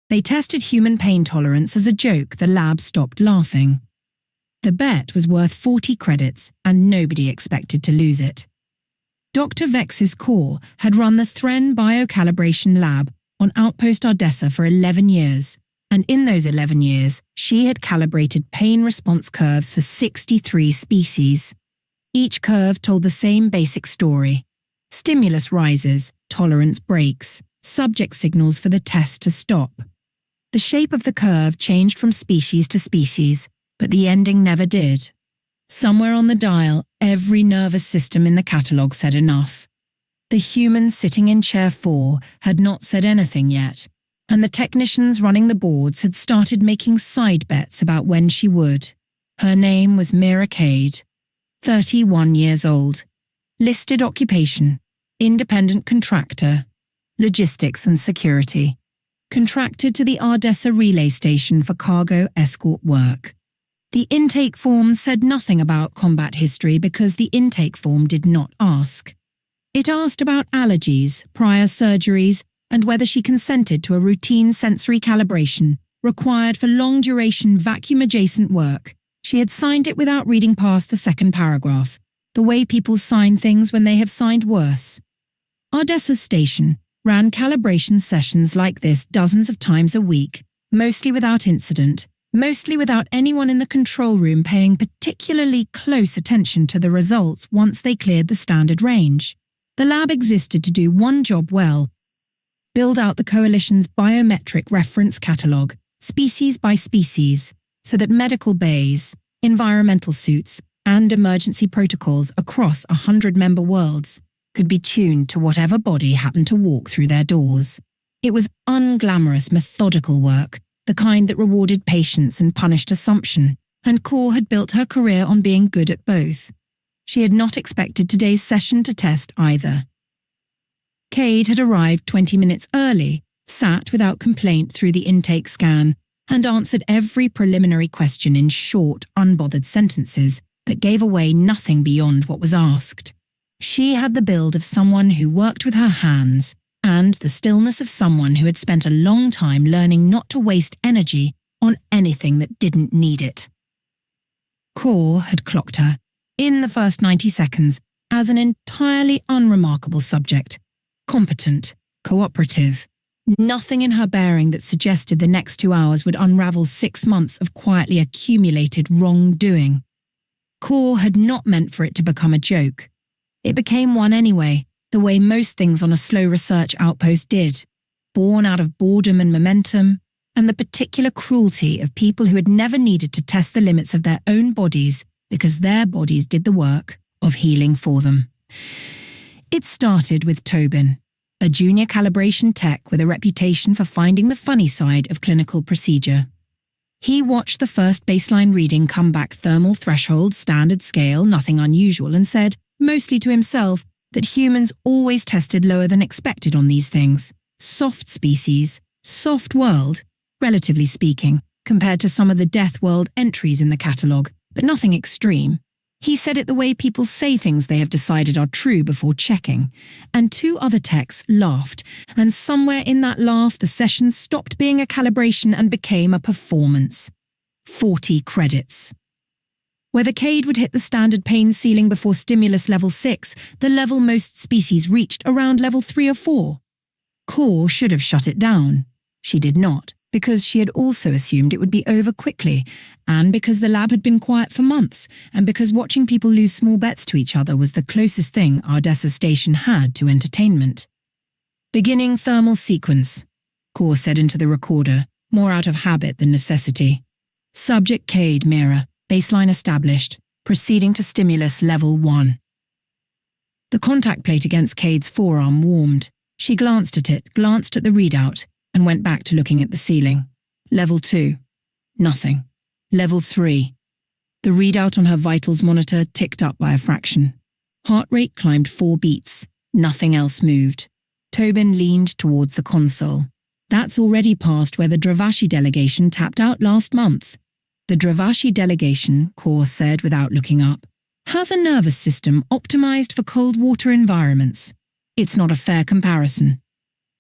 They tested human pain tolerance as a joke. The lab stopped laughing. The bet was worth 40 credits, and nobody expected to lose it. Dr. Vex's Core had run the Thren Biocalibration Lab on Outpost Ardessa for 11 years, and in those 11 years, she had calibrated pain response curves for 63 species. Each curve told the same basic story. Stimulus rises, tolerance breaks, subject signals for the test to stop. The shape of the curve changed from species to species, but the ending never did. Somewhere on the dial, every nervous system in the catalogue said enough. The human sitting in chair 4 had not said anything yet, and the technicians running the boards had started making side bets about when she would. Her name was Mira Cade, 31 years old. Listed occupation, independent contractor, logistics and security. Contracted to the Ardessa relay station for cargo escort work. The intake form said nothing about combat history because the intake form did not ask. It asked about allergies, prior surgeries, and whether she consented to a routine sensory calibration required for long-duration vacuum-adjacent work. She had signed it without reading past the second paragraph, the way people sign things when they have signed worse. Ardessa's station ran calibration sessions like this dozens of times a week, mostly without incident, mostly without anyone in the control room paying particularly close attention to the results once they cleared the standard range. The lab existed to do one job well: build out the Coalition's biometric reference catalogue, species by species, so that medical bays, environmental suits, and emergency protocols across 100-member worlds could be tuned to whatever body happened to walk through their doors. It was unglamorous, methodical work, the kind that rewarded patience and punished assumption, and Core had built her career on being good at both. She had not expected today's session to test either. Cade had arrived 20 minutes early, sat without complaint through the intake scan, and answered every preliminary question in short, unbothered sentences that gave away nothing beyond what was asked. She had the build of someone who worked with her hands, and the stillness of someone who had spent a long time learning not to waste energy on anything that didn't need it. Core had clocked her, in the first 90 seconds, as an entirely unremarkable subject. Competent, cooperative. Nothing in her bearing that suggested the next 2 hours would unravel 6 months of quietly accumulated wrongdoing. Core had not meant for it to become a joke. It became one anyway, the way most things on a slow research outpost did, born out of boredom and momentum, and the particular cruelty of people who had never needed to test the limits of their own bodies because their bodies did the work of healing for them. It started with Tobin, a junior calibration tech with a reputation for finding the funny side of clinical procedure. He watched the first baseline reading come back thermal threshold, standard scale, nothing unusual, and said, mostly to himself, that humans always tested lower than expected on these things. Soft species, soft world, relatively speaking, compared to some of the death world entries in the catalogue, but nothing extreme. He said it the way people say things they have decided are true before checking, and 2 other techs laughed, and somewhere in that laugh the session stopped being a calibration and became a performance. 40 credits. Whether Cade would hit the standard pain ceiling before stimulus level 6, the level most species reached around level 3 or 4. Core should have shut it down. She did not, because she had also assumed it would be over quickly, and because the lab had been quiet for months, and because watching people lose small bets to each other was the closest thing Ardessa Station had to entertainment. Beginning thermal sequence, Core said into the recorder, more out of habit than necessity. Subject Cade Mira. Baseline established, proceeding to stimulus level 1. The contact plate against Cade's forearm warmed. She glanced at it, glanced at the readout, and went back to looking at the ceiling. Level 2. Nothing. Level 3. The readout on her vitals monitor ticked up by a fraction. Heart rate climbed 4 beats. Nothing else moved. Tobin leaned towards the console. That's already past where the Dravashi delegation tapped out last month. The Dravashi delegation, Core said without looking up, has a nervous system optimized for cold water environments. It's not a fair comparison.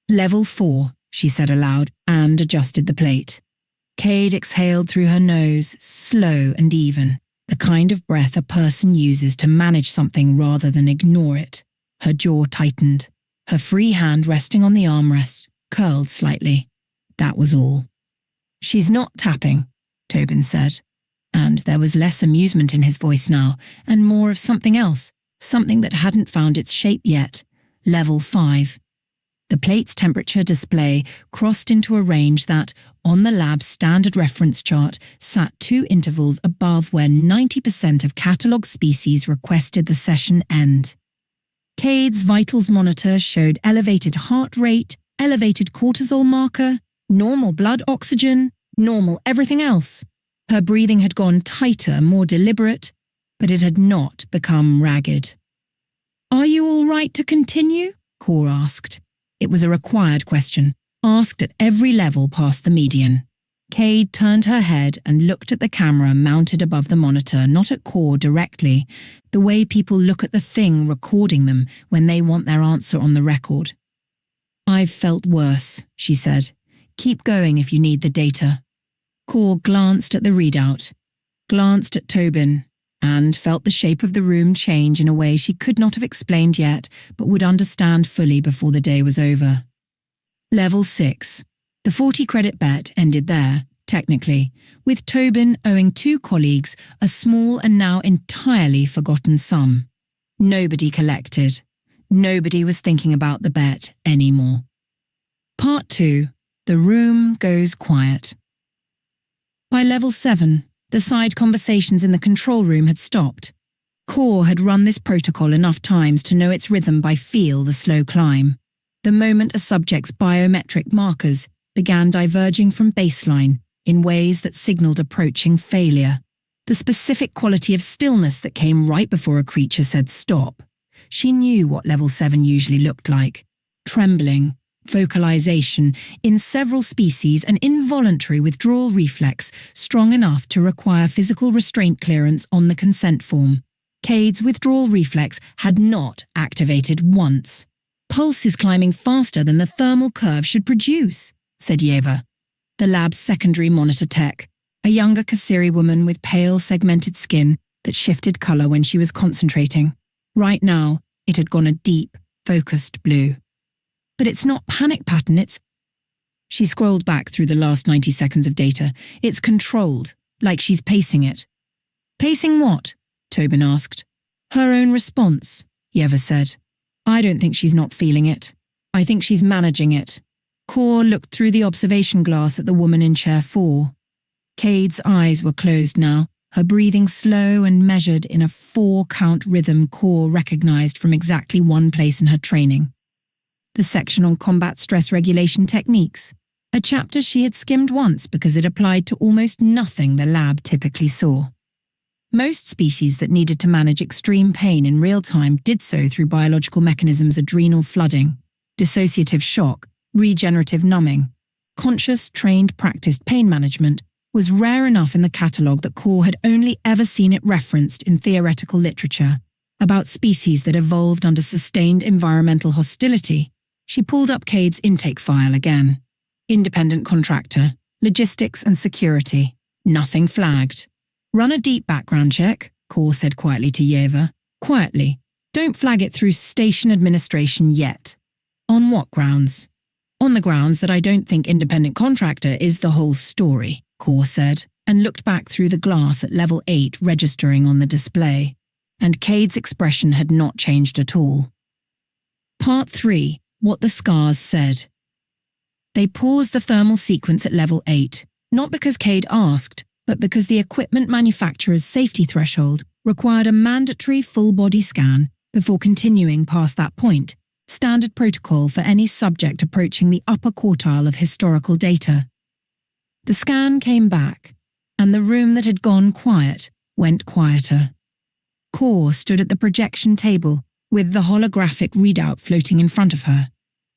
Level 4. she said aloud, and adjusted the plate. Cade exhaled through her nose, slow and even, the kind of breath a person uses to manage something rather than ignore it. Her jaw tightened. Her free hand resting on the armrest curled slightly. That was all. "She's not tapping," Tobin said, and there was less amusement in his voice now, and more of something else, something that hadn't found its shape yet. Level 5. The plate's temperature display crossed into a range that, on the lab's standard reference chart, sat 2 intervals above where 90% of catalogue species requested the session end. Cade's vitals monitor showed elevated heart rate, elevated cortisol marker, normal blood oxygen, normal everything else. Her breathing had gone tighter, more deliberate, but it had not become ragged. "Are you all right to continue?" Core asked. It was a required question, asked at every level past the median. Cade turned her head and looked at the camera mounted above the monitor, not at Core directly, the way people look at the thing recording them when they want their answer on the record. "I've felt worse," she said. "Keep going if you need the data." Core glanced at the readout, glanced at Tobin, and felt the shape of the room change in a way she could not have explained yet, but would understand fully before the day was over. Level 6. The 40-credit bet ended there, technically, with Tobin owing 2 colleagues a small and now entirely forgotten sum. Nobody collected. Nobody was thinking about the bet anymore. Part 2. The room goes quiet. By level 7, the side conversations in the control room had stopped. Core had run this protocol enough times to know its rhythm by feel the slow climb. The moment a subject's biometric markers began diverging from baseline in ways that signaled approaching failure. The specific quality of stillness that came right before a creature said stop. She knew what level 7 usually looked like. Trembling, vocalization, in several species an involuntary withdrawal reflex strong enough to require physical restraint clearance on the consent form. Cade's withdrawal reflex had not activated once. "Pulse is climbing faster than the thermal curve should produce," said Yeva, the lab's secondary monitor tech, a younger Kasiri woman with pale, segmented skin that shifted color when she was concentrating. Right now, it had gone a deep, focused blue. "But it's not panic pattern, it's..." She scrolled back through the last 90 seconds of data. "It's controlled, like she's pacing it." "Pacing what?" Tobin asked. "Her own response," Yeva said. "I don't think she's not feeling it. I think she's managing it." Core looked through the observation glass at the woman in chair 4. Cade's eyes were closed now, her breathing slow and measured in a 4-count rhythm Core recognized from exactly one place in her training. The section on combat stress regulation techniques, a chapter she had skimmed once because it applied to almost nothing the lab typically saw. Most species that needed to manage extreme pain in real time did so through biological mechanisms: adrenal flooding, dissociative shock, regenerative numbing. Conscious, trained, practiced pain management was rare enough in the catalogue that Core had only ever seen it referenced in theoretical literature about species that evolved under sustained environmental hostility. She pulled up Cade's intake file again. Independent contractor, logistics and security. Nothing flagged. "Run a deep background check," Core said quietly to Yeva. "Quietly. Don't flag it through station administration yet." "On what grounds?" "On the grounds that I don't think independent contractor is the whole story," Core said, and looked back through the glass at level 8 registering on the display. And Cade's expression had not changed at all. Part 3. What the scars said. They paused the thermal sequence at level 8, not because Cade asked, but because the equipment manufacturer's safety threshold required a mandatory full-body scan before continuing past that point, standard protocol for any subject approaching the upper quartile of historical data. The scan came back, and the room that had gone quiet went quieter. Core stood at the projection table, with the holographic readout floating in front of her,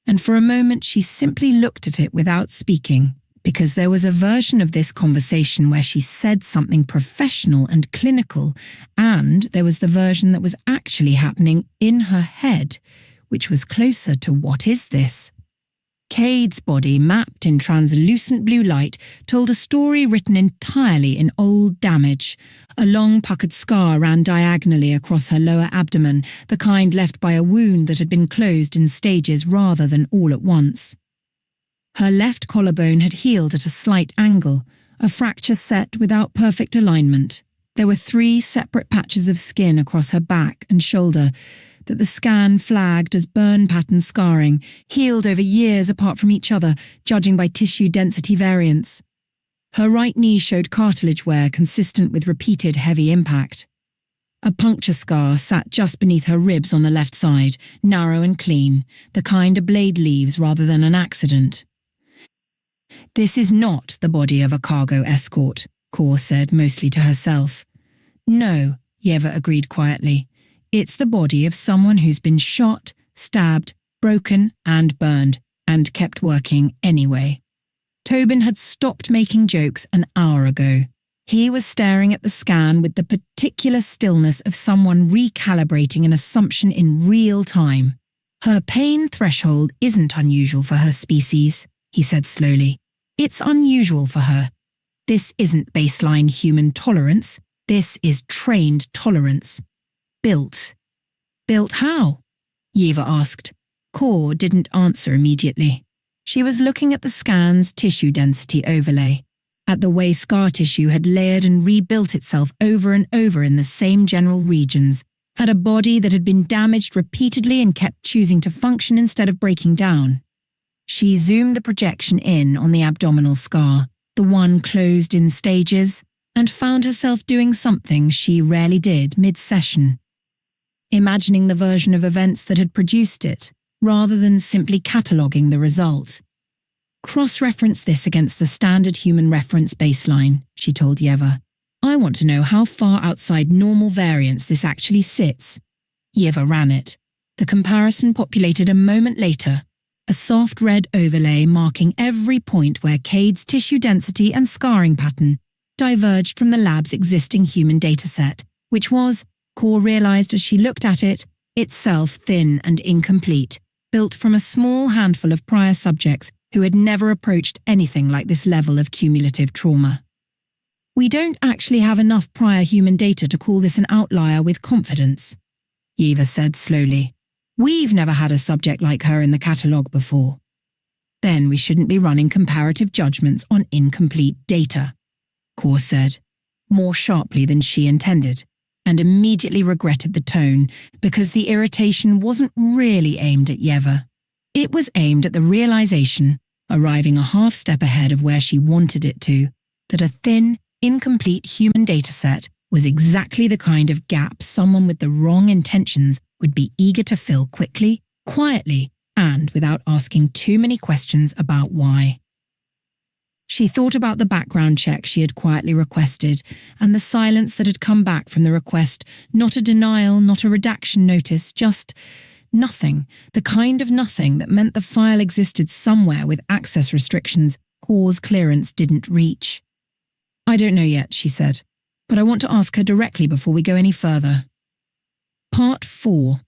and for a moment she simply looked at it without speaking, because there was a version of this conversation where she said something professional and clinical, and there was the version that was actually happening in her head, which was closer to "what is this?" Cade's body, mapped in translucent blue light, told a story written entirely in old damage. A long puckered scar ran diagonally across her lower abdomen, the kind left by a wound that had been closed in stages rather than all at once. Her left collarbone had healed at a slight angle, a fracture set without perfect alignment. There were 3 separate patches of skin across her back and shoulder that the scan flagged as burn pattern scarring, healed over years apart from each other, judging by tissue density variance. Her right knee showed cartilage wear consistent with repeated heavy impact. A puncture scar sat just beneath her ribs on the left side, narrow and clean, the kind a blade leaves rather than an accident. "This is not the body of a cargo escort," Kor said, mostly to herself. "No," Yeva agreed quietly. "It's the body of someone who's been shot, stabbed, broken and burned, and kept working anyway." Tobin had stopped making jokes an hour ago. He was staring at the scan with the particular stillness of someone recalibrating an assumption in real time. "Her pain threshold isn't unusual for her species," he said slowly. "It's unusual for her. This isn't baseline human tolerance. This is trained tolerance. Built." "Built how?" Yeva asked. Kor didn't answer immediately. She was looking at the scan's tissue density overlay, at the way scar tissue had layered and rebuilt itself over and over in the same general regions, at a body that had been damaged repeatedly and kept choosing to function instead of breaking down. She zoomed the projection in on the abdominal scar, the one closed in stages, and found herself doing something she rarely did mid-session. Imagining the version of events that had produced it, rather than simply cataloguing the result. "Cross-reference this against the standard human reference baseline," she told Yeva. "I want to know how far outside normal variance this actually sits." Yeva ran it. The comparison populated a moment later, a soft red overlay marking every point where Cade's tissue density and scarring pattern diverged from the lab's existing human dataset, which was, Kor realized as she looked at it, itself thin and incomplete, built from a small handful of prior subjects who had never approached anything like this level of cumulative trauma. "We don't actually have enough prior human data to call this an outlier with confidence," Yeva said slowly. "We've never had a subject like her in the catalogue before." "Then we shouldn't be running comparative judgments on incomplete data," Kor said, more sharply than she intended, and immediately regretted the tone because the irritation wasn't really aimed at Yeva. It was aimed at the realization, arriving a half step ahead of where she wanted it to, that a thin, incomplete human dataset was exactly the kind of gap someone with the wrong intentions would be eager to fill quickly, quietly, and without asking too many questions about why. She thought about the background check she had quietly requested and the silence that had come back from the request, not a denial, not a redaction notice, just nothing, the kind of nothing that meant the file existed somewhere with access restrictions Kor's clearance didn't reach. "I don't know yet," she said, "but I want to ask her directly before we go any further." Part 4.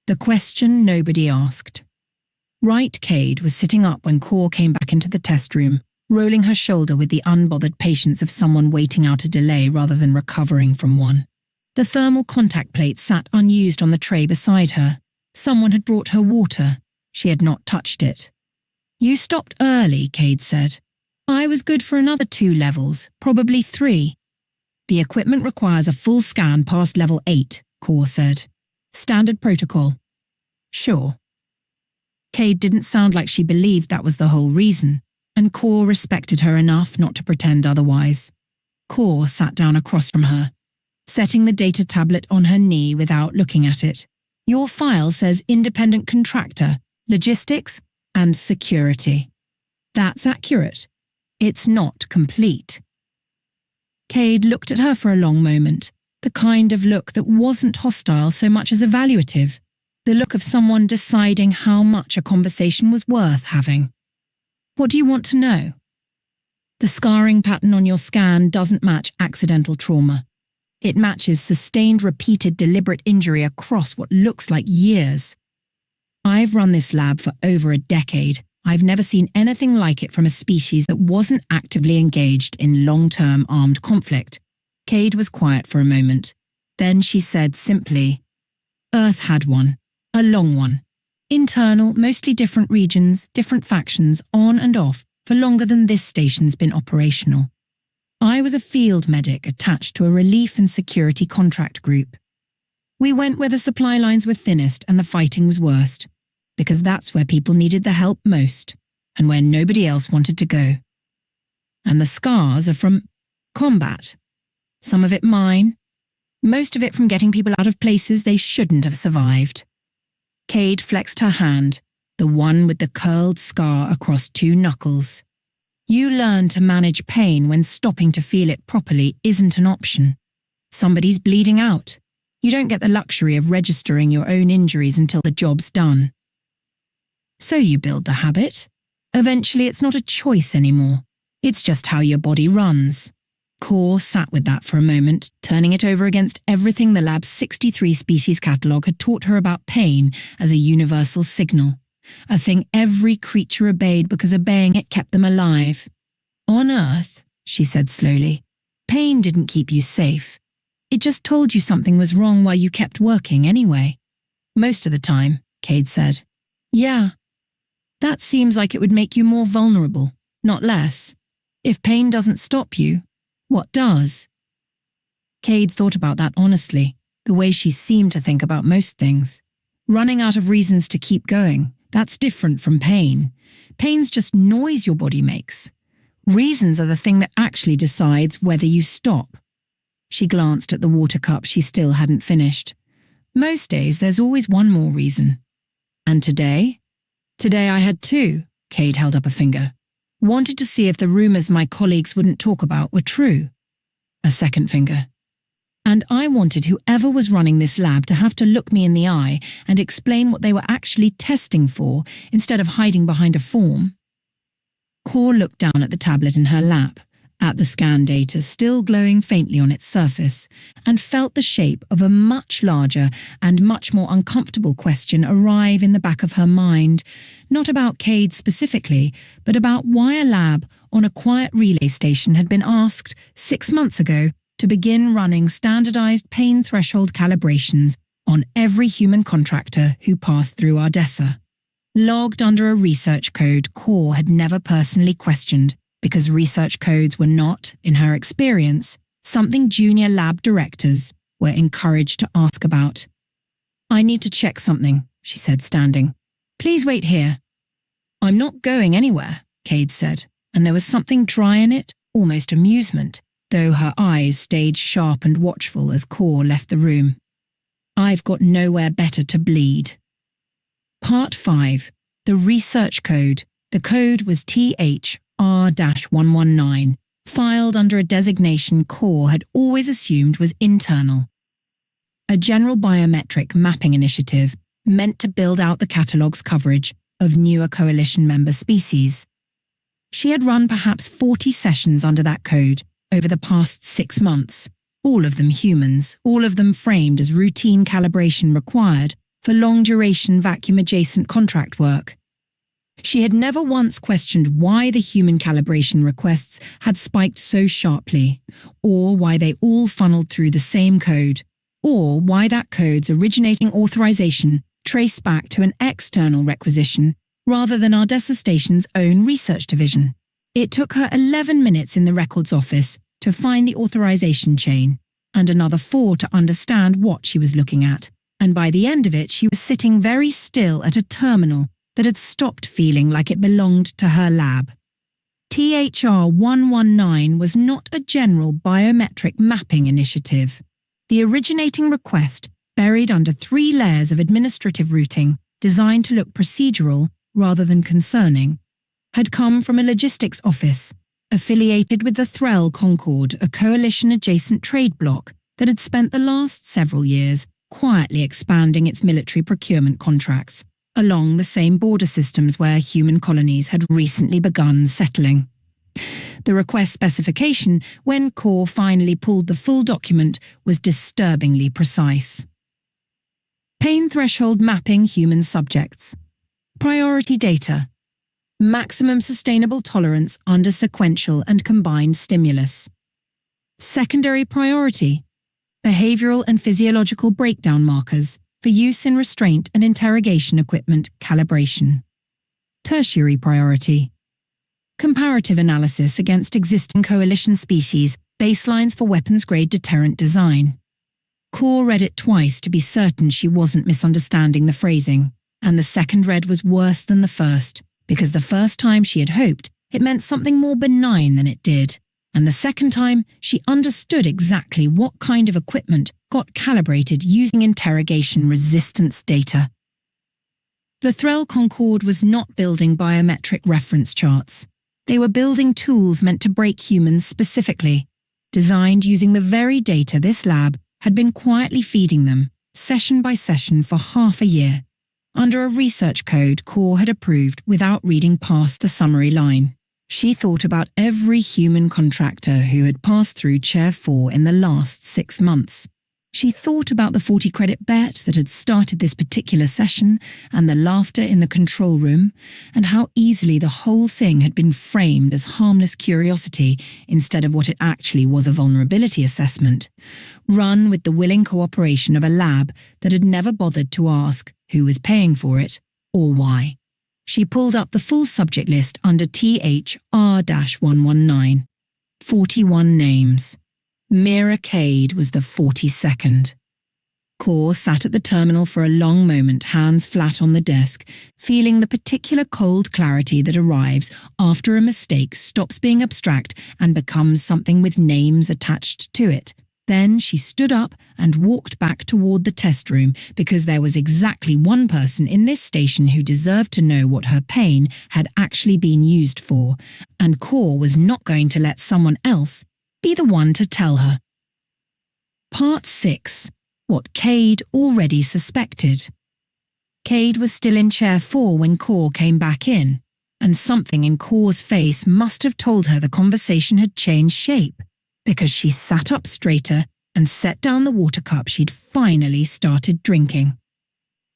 The question nobody asked. Right Cade was sitting up when Kor came back into the test room, rolling her shoulder with the unbothered patience of someone waiting out a delay rather than recovering from one. The thermal contact plate sat unused on the tray beside her. Someone had brought her water. She had not touched it. "You stopped early," Cade said. "I was good for another 2 levels, probably 3. "The equipment requires a full scan past level 8, Kor said. "Standard protocol." "Sure." Cade didn't sound like she believed that was the whole reason, and Kor respected her enough not to pretend otherwise. Kor sat down across from her, setting the data tablet on her knee without looking at it. "Your file says independent contractor, logistics, and security. That's accurate. It's not complete." Cade looked at her for a long moment, the kind of look that wasn't hostile so much as evaluative, the look of someone deciding how much a conversation was worth having. "What do you want to know?" "The scarring pattern on your scan doesn't match accidental trauma. It matches sustained, repeated, deliberate injury across what looks like years. I've run this lab for over a decade, I've never seen anything like it from a species that wasn't actively engaged in long-term armed conflict. Cade was quiet for a moment. Then she said simply, Earth had one. A long one. Internal, mostly different regions, different factions, on and off, for longer than this station's been operational. I was a field medic attached to a relief and security contract group. We went where the supply lines were thinnest and the fighting was worst, because that's where people needed the help most, and where nobody else wanted to go. And the scars are from combat. Some of it mine, most of it from getting people out of places they shouldn't have survived. Cade flexed her hand, the one with the curled scar across 2 knuckles. You learn to manage pain when stopping to feel it properly isn't an option. Somebody's bleeding out. You don't get the luxury of registering your own injuries until the job's done. So you build the habit. Eventually it's not a choice anymore. It's just how your body runs. Core sat with that for a moment, turning it over against everything the lab's 63 species catalogue had taught her about pain as a universal signal. A thing every creature obeyed because obeying it kept them alive. On Earth, she said slowly, pain didn't keep you safe. It just told you something was wrong while you kept working anyway. Most of the time, Cade said. Yeah. That seems like it would make you more vulnerable, not less. If pain doesn't stop you, what does? Cade thought about that honestly, the way she seemed to think about most things. Running out of reasons to keep going, that's different from pain. Pain's just noise your body makes. Reasons are the thing that actually decides whether you stop. She glanced at the water cup she still hadn't finished. Most days there's always one more reason. And today? Today I had 2, Cade held up a finger. Wanted to see if the rumours my colleagues wouldn't talk about were true. A second finger. And I wanted whoever was running this lab to have to look me in the eye and explain what they were actually testing for instead of hiding behind a form. Core looked down at the tablet in her lap, at the scan data still glowing faintly on its surface, and felt the shape of a much larger and much more uncomfortable question arrive in the back of her mind, not about Cade specifically, but about why a lab on a quiet relay station had been asked 6 months ago to begin running standardized pain threshold calibrations on every human contractor who passed through Ardessa. Logged under a research code Core had never personally questioned, because research codes were not, in her experience, something junior lab directors were encouraged to ask about. I need to check something, she said, standing. Please wait here. I'm not going anywhere, Cade said, and there was something dry in it, almost amusement, though her eyes stayed sharp and watchful as Core left the room. I've got nowhere better to bleed. Part 5. The research code. The code was THR-119, filed under a designation Core had always assumed was internal. A general biometric mapping initiative meant to build out the catalogue's coverage of newer coalition member species. She had run perhaps 40 sessions under that code over the past 6 months, all of them humans, all of them framed as routine calibration required for long-duration vacuum-adjacent contract work. She had never once questioned why the human calibration requests had spiked so sharply, or why they all funneled through the same code, or why that code's originating authorization traced back to an external requisition rather than Ardessa Station's own research division. It took her 11 minutes in the records office to find the authorization chain, and another 4 to understand what she was looking at, and by the end of it she was sitting very still at a terminal that had stopped feeling like it belonged to her lab. THR-119 was not a general biometric mapping initiative. The originating request, buried under 3 layers of administrative routing designed to look procedural rather than concerning, had come from a logistics office affiliated with the Threll Concord, a coalition-adjacent trade bloc that had spent the last several years quietly expanding its military procurement contracts along the same border systems where human colonies had recently begun settling. The request specification, when Core finally pulled the full document, was disturbingly precise. Pain threshold mapping human subjects. Priority data. maximum sustainable tolerance under sequential and combined stimulus. Secondary priority, behavioral and physiological breakdown markers for use in restraint and interrogation equipment calibration. Tertiary priority, comparative analysis against existing coalition species, baselines for weapons-grade deterrent design. Core read it twice to be certain she wasn't misunderstanding the phrasing, and the second read was worse than the first, because the first time she had hoped it meant something more benign than it did, and the second time she understood exactly what kind of equipment got calibrated using interrogation resistance data. The Threll Concorde was not building biometric reference charts. They were building tools meant to break humans specifically, designed using the very data this lab had been quietly feeding them, session by session for half a year, under a research code Core had approved without reading past the summary line. She thought about every human contractor who had passed through Chair 4 in the last 6 months. She thought about the 40-credit bet that had started this particular session and the laughter in the control room, and how easily the whole thing had been framed as harmless curiosity instead of what it actually was, a vulnerability assessment, run with the willing cooperation of a lab that had never bothered to ask who was paying for it or why. She pulled up the full subject list under THR-119. 41 names. Mira Cade was the 42nd. Core sat at the terminal for a long moment, hands flat on the desk, feeling the particular cold clarity that arrives after a mistake stops being abstract and becomes something with names attached to it. Then she stood up and walked back toward the test room, because there was exactly one person in this station who deserved to know what her pain had actually been used for, and Core was not going to let someone else be the one to tell her. Part 6. What Cade already suspected. Cade was still in Chair 4 when Core came back in, and something in Core's face must have told her the conversation had changed shape, because she sat up straighter and set down the water cup she'd finally started drinking.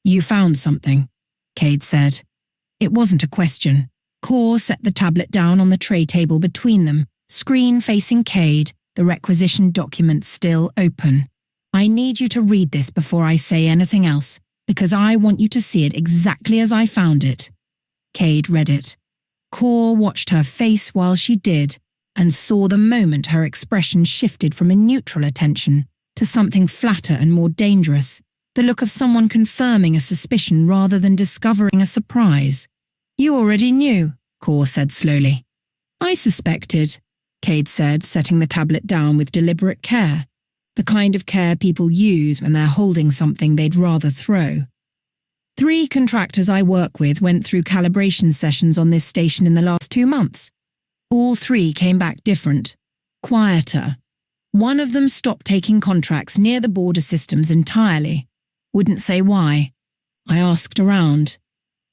"You found something," Cade said. It wasn't a question. Core set the tablet down on the tray table between them, screen facing Cade, the requisition document still open. "I need you to read this before I say anything else, because I want you to see it exactly as I found it." Cade read it. Core watched her face while she did, and saw the moment her expression shifted from a neutral attention to something flatter and more dangerous, the look of someone confirming a suspicion rather than discovering a surprise. "You already knew," Core said slowly. "I suspected," Cade said, setting the tablet down with deliberate care, the kind of care people use when they're holding something they'd rather throw. 3 contractors I work with went through calibration sessions on this station in the last 2 months. All 3 came back different, quieter. One of them stopped taking contracts near the border systems entirely. Wouldn't say why. I asked around.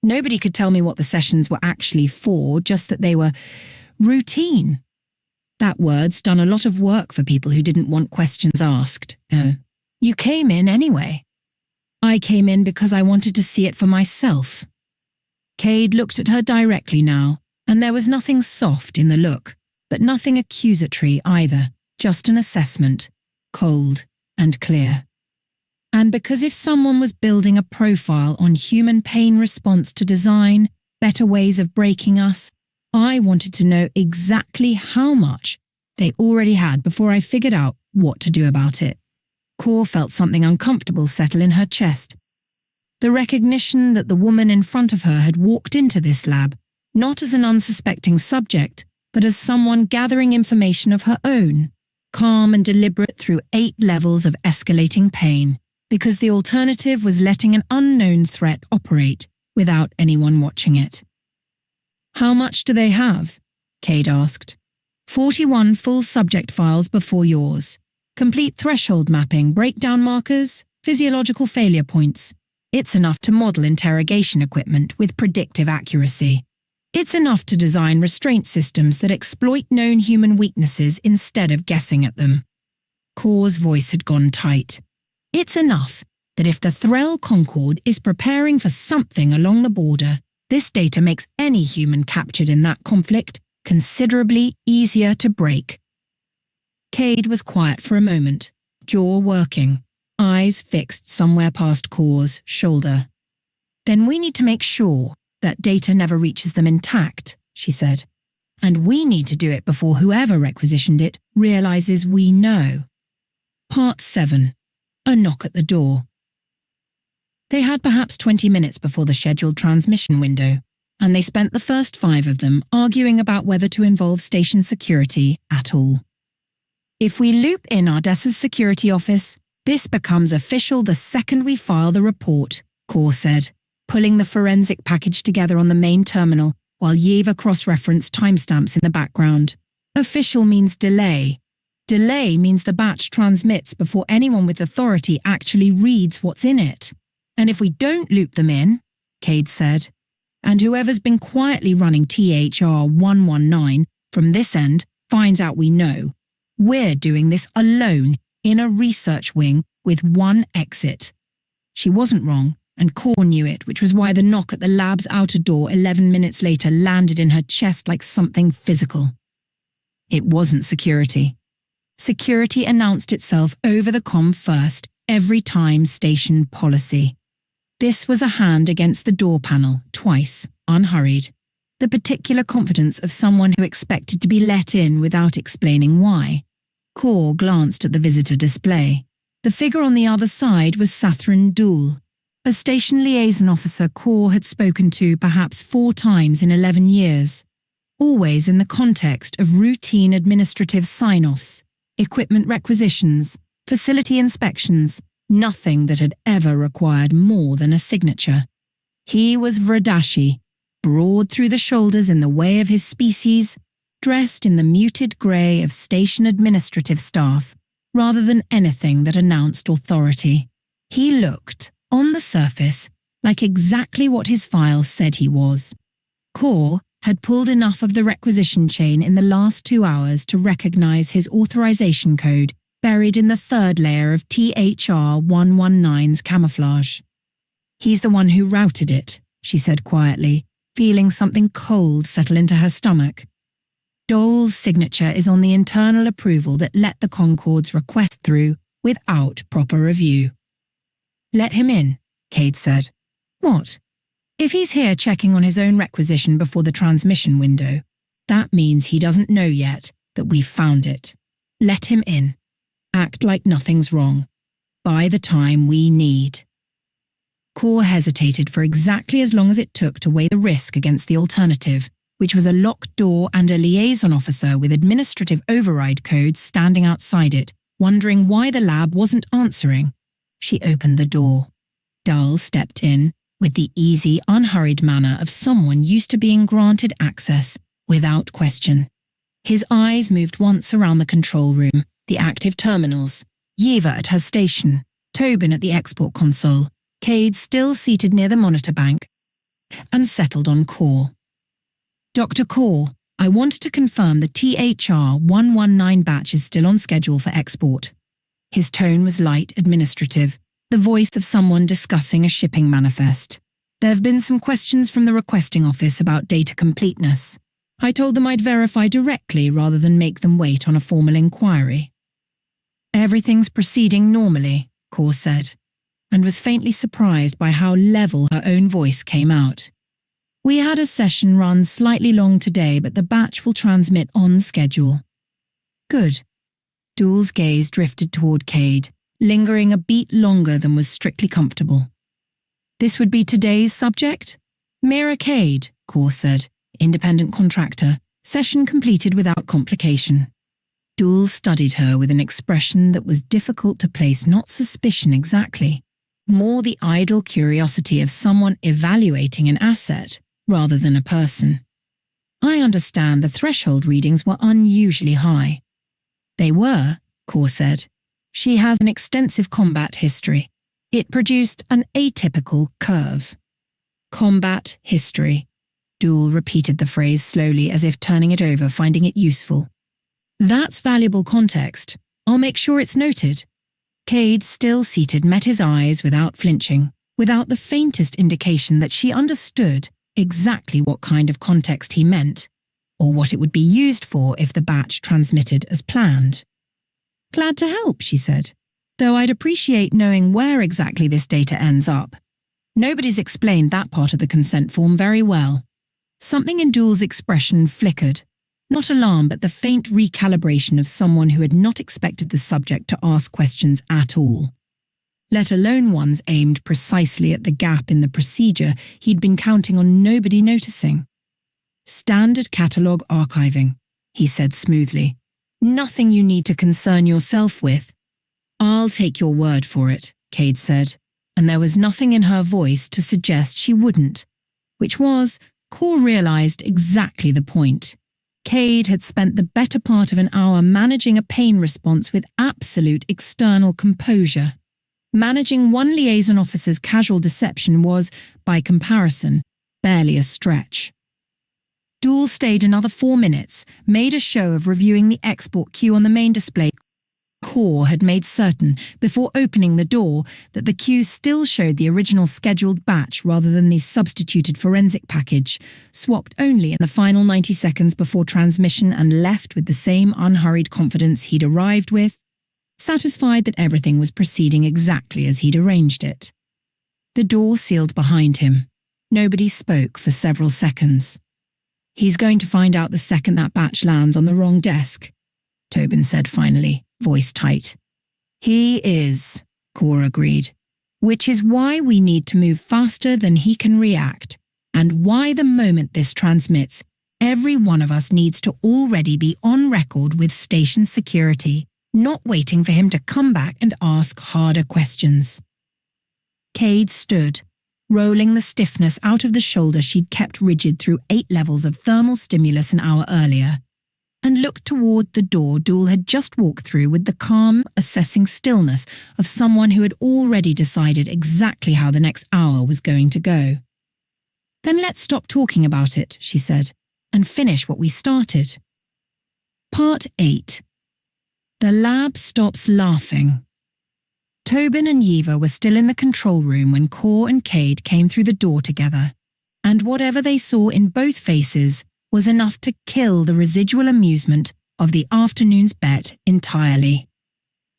Nobody could tell me what the sessions were actually for, just that they were routine. That word's done a lot of work for people who didn't want questions asked. You came in anyway. I came in because I wanted to see it for myself. Cade looked at her directly now, and there was nothing soft in the look, but nothing accusatory either, just an assessment, cold and clear. And because if someone was building a profile on human pain response to design, better ways of breaking us, I wanted to know exactly how much they already had before I figured out what to do about it. Core felt something uncomfortable settle in her chest. The recognition that the woman in front of her had walked into this lab, not as an unsuspecting subject, but as someone gathering information of her own, calm and deliberate through 8 levels of escalating pain, because the alternative was letting an unknown threat operate without anyone watching it. "How much do they have?" Cade asked. 41 full subject files before yours. Complete threshold mapping, breakdown markers, physiological failure points. It's enough to model interrogation equipment with predictive accuracy. It's enough to design restraint systems that exploit known human weaknesses instead of guessing at them. Core's voice had gone tight. It's enough that if the Threll Concorde is preparing for something along the border, This data makes any human captured in that conflict considerably easier to break. Cade was quiet for a moment, jaw working, eyes fixed somewhere past Core's shoulder. Then we need to make sure that data never reaches them intact, she said. And we need to do it before whoever requisitioned it realizes we know. Part 7. A knock at the door. They had perhaps 20 minutes before the scheduled transmission window, and they spent the first 5 of them arguing about whether to involve station security at all. If we loop in Ardessa's security office, this becomes official the second we file the report, Core said, pulling the forensic package together on the main terminal while Yeva cross-referenced timestamps in the background. Official means delay. Delay means the batch transmits before anyone with authority actually reads what's in it. And if we don't loop them in, Cade said, and whoever's been quietly running THR 119 from this end finds out we know, we're doing this alone in a research wing with one exit. She wasn't wrong, and Core knew it, which was why the knock at the lab's outer door 11 minutes later landed in her chest like something physical. It wasn't security. Security announced itself over the comm first, every time station policy. This was a hand against the door panel, twice, unhurried. The particular confidence of someone who expected to be let in without explaining why. Core glanced at the visitor display. The figure on the other side was Sathran Dul, a station liaison officer Core had spoken to perhaps 4 times in 11 years, always in the context of routine administrative sign-offs, equipment requisitions, facility inspections, nothing that had ever required more than a signature. He was Vradashi, broad through the shoulders in the way of his species, dressed in the muted grey of station administrative staff, rather than anything that announced authority. He looked, on the surface, like exactly what his file said he was. Core had pulled enough of the requisition chain in the last 2 hours to recognize his authorization code buried in the 3rd layer of THR 119's camouflage. He's the one who routed it, she said quietly, feeling something cold settle into her stomach. Dole's signature is on the internal approval that let the Concorde's request through without proper review. Let him in, Cade said. What? If he's here checking on his own requisition before the transmission window, that means he doesn't know yet that we've found it. Let him in. Act like nothing's wrong. By the time we need. Core hesitated for exactly as long as it took to weigh the risk against the alternative, which was a locked door and a liaison officer with administrative override codes standing outside it, wondering why the lab wasn't answering. She opened the door. Dull stepped in, with the easy, unhurried manner of someone used to being granted access without question. His eyes moved once around the control room, the active terminals, Yeva at her station, Tobin at the export console, Cade still seated near the monitor bank, and settled on Core. Dr. Core, I wanted to confirm the THR 119 batch is still on schedule for export. His tone was light, administrative, the voice of someone discussing a shipping manifest. There have been some questions from the requesting office about data completeness. I told them I'd verify directly rather than make them wait on a formal inquiry. Everything's proceeding normally, Core said, and was faintly surprised by how level her own voice came out. We had a session run slightly long today, but the batch will transmit on schedule. Good. Dul's gaze drifted toward Cade, lingering a beat longer than was strictly comfortable. This would be today's subject? Mira Cade, Core said, independent contractor, session completed without complication. Dul studied her with an expression that was difficult to place, not suspicion exactly, more the idle curiosity of someone evaluating an asset rather than a person. I understand the threshold readings were unusually high. They were, Core said. She has an extensive combat history. It produced an atypical curve. Combat history. Dul repeated the phrase slowly as if turning it over, finding it useful. That's valuable context. I'll make sure it's noted. Cade, still seated, met his eyes without flinching, without the faintest indication that she understood exactly what kind of context he meant, or what it would be used for if the batch transmitted as planned. "Glad to help," she said, "though I'd appreciate knowing where exactly this data ends up. Nobody's explained that part of the consent form very well." Something in Dool's expression flickered. Not alarm, but the faint recalibration of someone who had not expected the subject to ask questions at all, let alone ones aimed precisely at the gap in the procedure he'd been counting on nobody noticing. "Standard catalogue archiving," he said smoothly. "Nothing you need to concern yourself with." "I'll take your word for it," Cade said, and there was nothing in her voice to suggest she wouldn't, which was, Core realized, exactly the point. Cade had spent the better part of an hour managing a pain response with absolute external composure. Managing one liaison officer's casual deception was, by comparison, barely a stretch. Dool stayed another 4 minutes, made a show of reviewing the export queue on the main display. Core had made certain, before opening the door, that the queue still showed the original scheduled batch rather than the substituted forensic package, swapped only in the final 90 seconds before transmission and left with the same unhurried confidence he'd arrived with, satisfied that everything was proceeding exactly as he'd arranged it. The door sealed behind him. Nobody spoke for several seconds. "He's going to find out the second that batch lands on the wrong desk," Tobin said finally, voice tight. "He is," Core agreed, "which is why we need to move faster than he can react, and why the moment this transmits, every one of us needs to already be on record with station security, not waiting for him to come back and ask harder questions." Cade stood, rolling the stiffness out of the shoulder she'd kept rigid through 8 levels of thermal stimulus an hour earlier, and looked toward the door Dool had just walked through with the calm, assessing stillness of someone who had already decided exactly how the next hour was going to go. "Then let's stop talking about it," she said, "and finish what we started." Part 8. The lab stops laughing. Tobin and Yeva were still in the control room when Core and Cade came through the door together, and whatever they saw in both faces was enough to kill the residual amusement of the afternoon's bet entirely.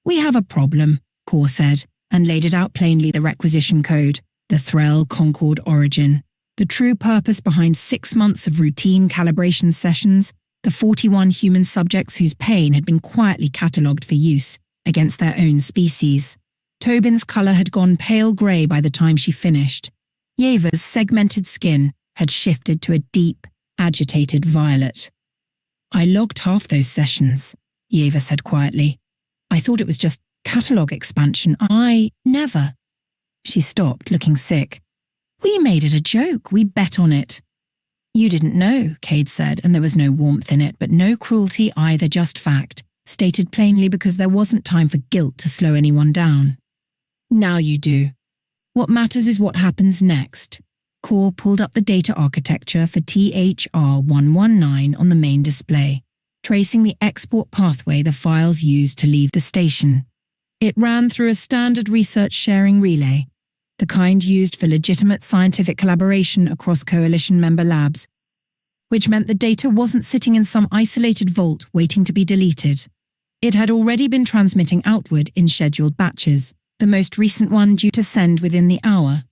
"We have a problem," Core said, and laid it out plainly: the requisition code, the Threll Concord origin, the true purpose behind 6 months of routine calibration sessions, the 41 human subjects whose pain had been quietly catalogued for use against their own species. Tobin's colour had gone pale grey by the time she finished. Yeva's segmented skin had shifted to a deep, agitated violet. "I logged half those sessions," Yeva said quietly. "I thought it was just catalogue expansion. I never." She stopped, looking sick. "We made it a joke. We bet on it." "You didn't know," Cade said, and there was no warmth in it, but no cruelty either, just fact, stated plainly because there wasn't time for guilt to slow anyone down. "Now you do. What matters is what happens next." Core pulled up the data architecture for THR-119 on the main display, tracing the export pathway the files used to leave the station. It ran through a standard research sharing relay, the kind used for legitimate scientific collaboration across coalition member labs, which meant the data wasn't sitting in some isolated vault waiting to be deleted. It had already been transmitting outward in scheduled batches, the most recent one due to send within the hour.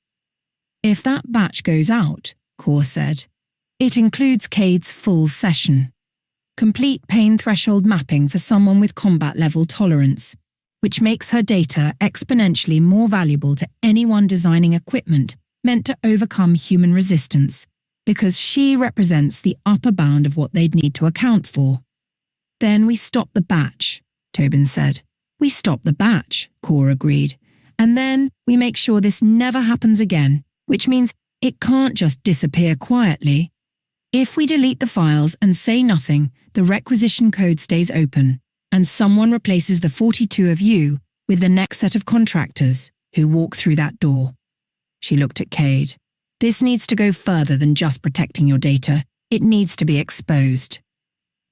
"If that batch goes out," Core said, "it includes Cade's full session. Complete pain threshold mapping for someone with combat level tolerance, which makes her data exponentially more valuable to anyone designing equipment meant to overcome human resistance, because she represents the upper bound of what they'd need to account for." "Then we stop the batch," Tobin said. "We stop the batch," Core agreed. "And then we make sure this never happens again, which means it can't just disappear quietly. If we delete the files and say nothing, the requisition code stays open, and someone replaces the 42 of you with the next set of contractors who walk through that door." She looked at Cade. "This needs to go further than just protecting your data. It needs to be exposed."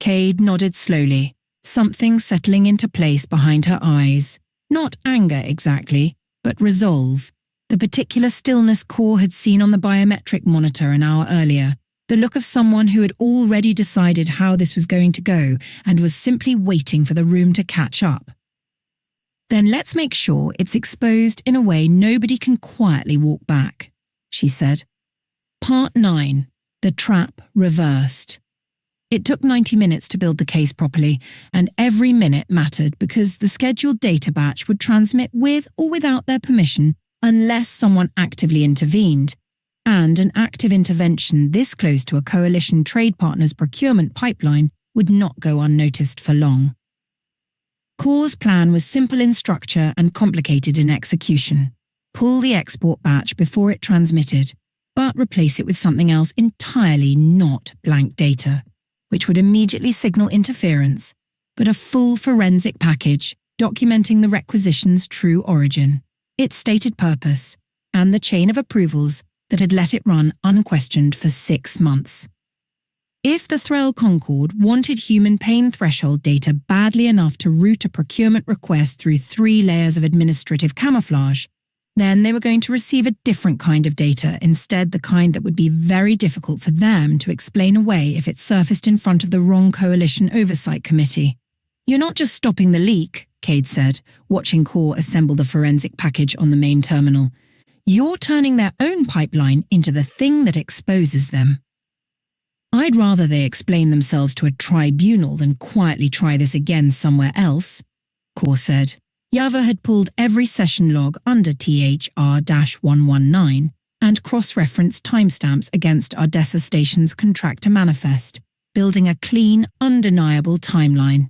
Cade nodded slowly, something settling into place behind her eyes. Not anger exactly, but resolve. The particular stillness Core had seen on the biometric monitor an hour earlier, the look of someone who had already decided how this was going to go and was simply waiting for the room to catch up. Then let's make sure it's exposed in a way nobody can quietly walk back, she said. Part 9. The Trap Reversed. It took 90 minutes to build the case properly, and every minute mattered because the scheduled data batch would transmit with or without their permission unless someone actively intervened. And an active intervention this close to a coalition trade partner's procurement pipeline would not go unnoticed for long. Core's plan was simple in structure and complicated in execution. Pull the export batch before it transmitted, but replace it with something else entirely not blank data, which would immediately signal interference, but a full forensic package documenting the requisition's true origin, its stated purpose, and the chain of approvals that had let it run unquestioned for 6 months. If the Threll Concord wanted human pain threshold data badly enough to route a procurement request through 3 layers of administrative camouflage, then they were going to receive a different kind of data, instead the kind that would be very difficult for them to explain away if it surfaced in front of the wrong coalition oversight committee. You're not just stopping the leak, Cade said, watching Core assemble the forensic package on the main terminal. You're turning their own pipeline into the thing that exposes them. I'd rather they explain themselves to a tribunal than quietly try this again somewhere else, Core said. Yava had pulled every session log under THR-119 and cross-referenced timestamps against Ardessa Station's contractor manifest, building a clean, undeniable timeline.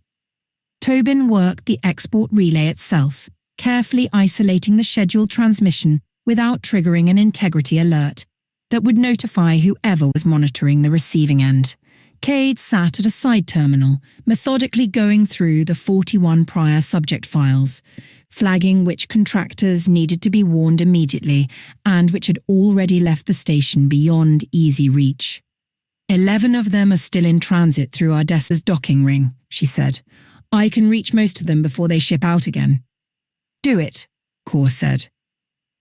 Tobin worked the export relay itself, carefully isolating the scheduled transmission without triggering an integrity alert that would notify whoever was monitoring the receiving end. Cade sat at a side terminal, methodically going through the 41 prior subject files, flagging which contractors needed to be warned immediately and which had already left the station beyond easy reach. 11 of them are still in transit through Ardessa's docking ring, she said. I can reach most of them before they ship out again. Do it, Core said.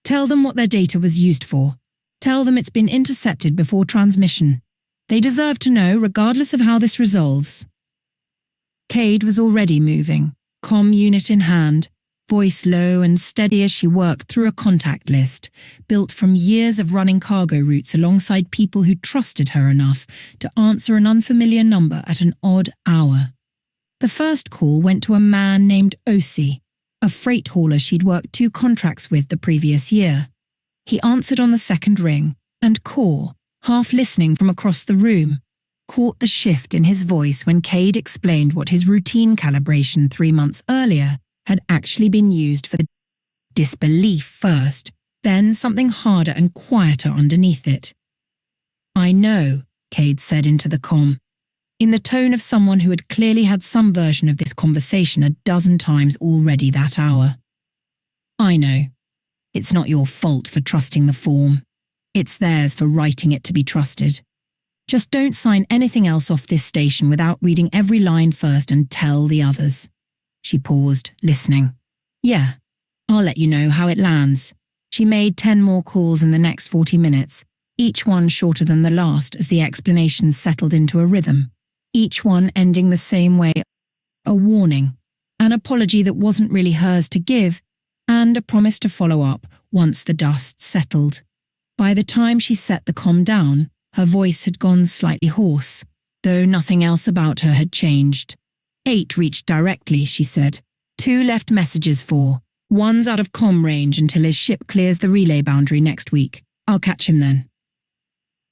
Tell them what their data was used for. Tell them it's been intercepted before transmission. They deserve to know, regardless of how this resolves. Cade was already moving, comm unit in hand, voice low and steady as she worked through a contact list, built from years of running cargo routes alongside people who trusted her enough to answer an unfamiliar number at an odd hour. The first call went to a man named Osi, a freight hauler she'd worked 2 contracts with the previous year. He answered on the second ring, and Core, half listening from across the room, caught the shift in his voice when Cade explained what his routine calibration 3 months earlier had actually been used for. The disbelief first, then something harder and quieter underneath it. I know, Cade said into the comm, in the tone of someone who had clearly had some version of this conversation 12 times already that hour. I know. It's not your fault for trusting the form. It's theirs for writing it to be trusted. Just don't sign anything else off this station without reading every line first and tell the others. She paused, listening. Yeah, I'll let you know how it lands. She made 10 more calls in the next 40 minutes, each one shorter than the last as the explanations settled into a rhythm, each one ending the same way. A warning, an apology that wasn't really hers to give, and a promise to follow up once the dust settled. By the time she set the comm down, her voice had gone slightly hoarse, though nothing else about her had changed. 8 reached directly, she said. 2 left messages for. 1's out of comm range until his ship clears the relay boundary next week. I'll catch him then.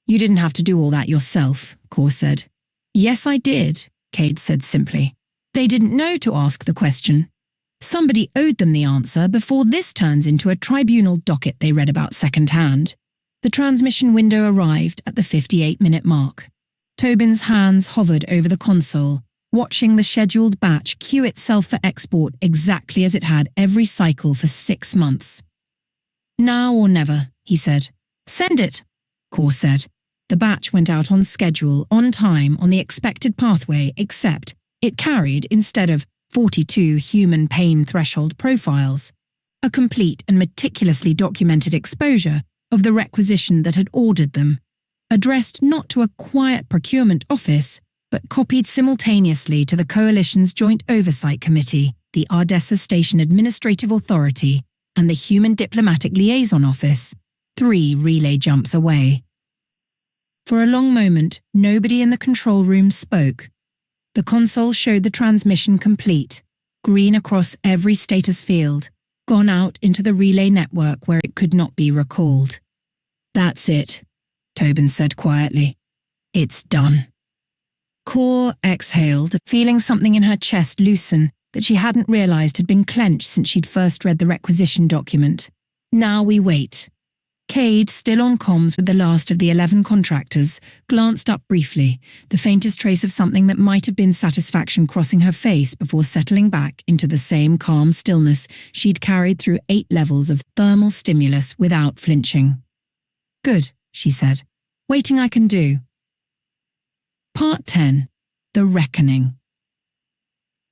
You didn't have to do all that yourself, Core said. Yes, I did, Cade said simply. They didn't know to ask the question. Somebody owed them the answer before this turns into a tribunal docket they read about second-hand. The transmission window arrived at the 58-minute mark. Tobin's hands hovered over the console, watching the scheduled batch queue itself for export exactly as it had every cycle for 6 months. Now or never, he said. Send it, Core said. The batch went out on schedule, on time, on the expected pathway, except it carried, instead of 42 human pain threshold profiles, a complete and meticulously documented exposure of the requisition that had ordered them, addressed not to a quiet procurement office, but copied simultaneously to the Coalition's Joint Oversight Committee, the Ardessa Station Administrative Authority, and the Human Diplomatic Liaison Office, 3 relay jumps away. For a long moment, nobody in the control room spoke. The console showed the transmission complete, green across every status field, gone out into the relay network where it could not be recalled. "That's it," Tobin said quietly. "It's done." Core exhaled, feeling something in her chest loosen that she hadn't realized had been clenched since she'd first read the requisition document. "Now we wait." Cade, still on comms with the last of the 11 contractors, glanced up briefly, the faintest trace of something that might have been satisfaction crossing her face before settling back into the same calm stillness she'd carried through 8 levels of thermal stimulus without flinching. "Good," she said. "Waiting I can do." Part 10. The Reckoning.